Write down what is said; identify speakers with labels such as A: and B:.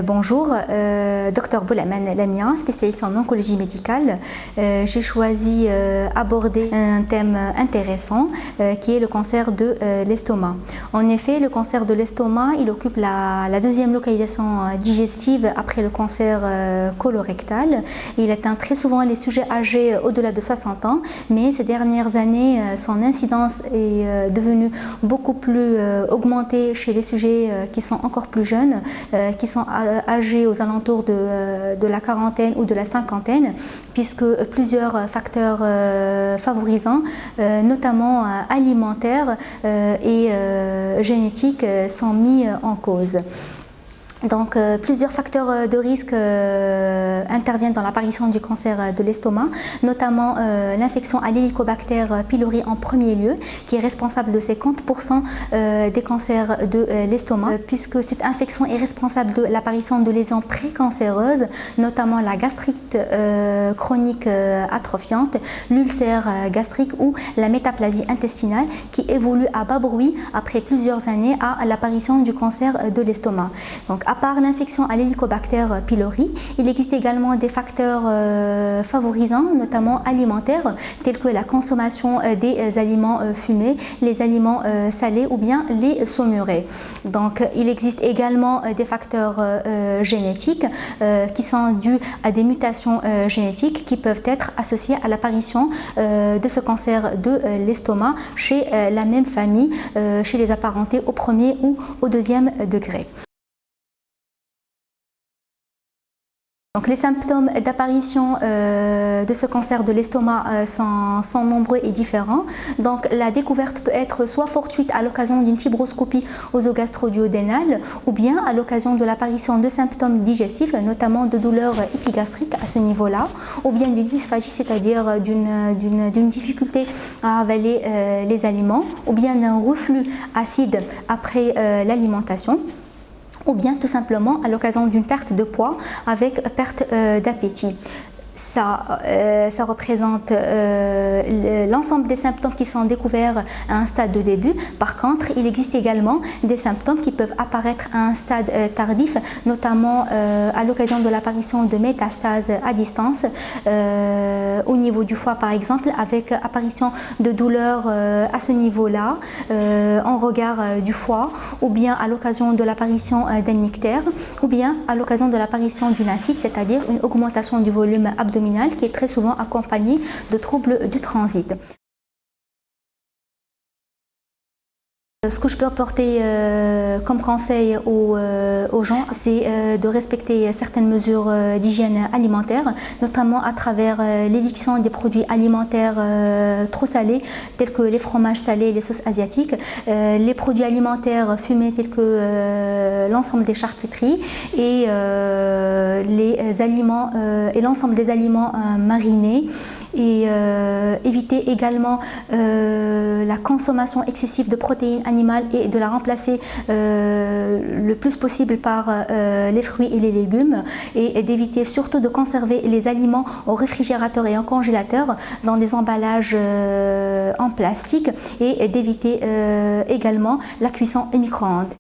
A: Bonjour, Dr Boulaman Lamia, spécialiste en oncologie médicale. J'ai choisi aborder un thème intéressant qui est le cancer de l'estomac. En effet, le cancer de l'estomac, il occupe la deuxième localisation digestive après le cancer colorectal. Il atteint très souvent les sujets âgés au-delà de 60 ans, mais ces dernières années, son incidence est devenue beaucoup plus augmentée chez les sujets qui sont encore plus jeunes, qui sont âgés aux alentours de la quarantaine ou de la cinquantaine, puisque plusieurs facteurs favorisants, notamment alimentaires et génétiques, sont mis en cause. Donc, plusieurs facteurs de risque interviennent dans l'apparition du cancer de l'estomac, notamment l'infection à l'Helicobacter pylori en premier lieu, qui est responsable de 50% des cancers de l'estomac, puisque cette infection est responsable de l'apparition de lésions précancéreuses, notamment la gastrite chronique atrophiante, l'ulcère gastrique ou la métaplasie intestinale, qui évolue à bas bruit après plusieurs années à l'apparition du cancer de l'estomac. Donc, à part l'infection à l'Helicobacter pylori, il existe également des facteurs favorisants, notamment alimentaires, tels que la consommation des aliments fumés, les aliments salés ou bien les saumurés. Donc, il existe également des facteurs génétiques qui sont dus à des mutations génétiques qui peuvent être associées à l'apparition de ce cancer de l'estomac chez la même famille, chez les apparentés au premier ou au deuxième degré. Donc, les symptômes d'apparition de ce cancer de l'estomac sont nombreux et différents. Donc, la découverte peut être soit fortuite à l'occasion d'une fibroscopie œsogastro-duodénale ou bien à l'occasion de l'apparition de symptômes digestifs, notamment de douleurs épigastriques à ce niveau-là, ou bien d'une dysphagie, c'est-à-dire d'une difficulté à avaler les aliments, ou bien d'un reflux acide après l'alimentation, ou bien tout simplement à l'occasion d'une perte de poids avec perte d'appétit. Ça représente l'ensemble des symptômes qui sont découverts à un stade de début. Par contre, il existe également des symptômes qui peuvent apparaître à un stade tardif, notamment à l'occasion de l'apparition de métastases à distance, au niveau du foie par exemple, avec apparition de douleurs à ce niveau-là, en regard du foie, ou bien à l'occasion de l'apparition d'un ictère, ou bien à l'occasion de l'apparition d'une ascite, c'est-à-dire une augmentation du volume abdominal qui est très souvent accompagné de troubles du transit. Ce que je peux apporter comme conseil aux gens, c'est de respecter certaines mesures d'hygiène alimentaire, notamment à travers l'éviction des produits alimentaires trop salés, tels que les fromages salés, les sauces asiatiques, les produits alimentaires fumés tels que l'ensemble des charcuteries et les aliments et l'ensemble des aliments marinés, et éviter également la consommation excessive de protéines animales et de la remplacer le plus possible par les fruits et les légumes, et d'éviter surtout de conserver les aliments au réfrigérateur et en congélateur dans des emballages en plastique, et d'éviter également la cuisson au micro-ondes.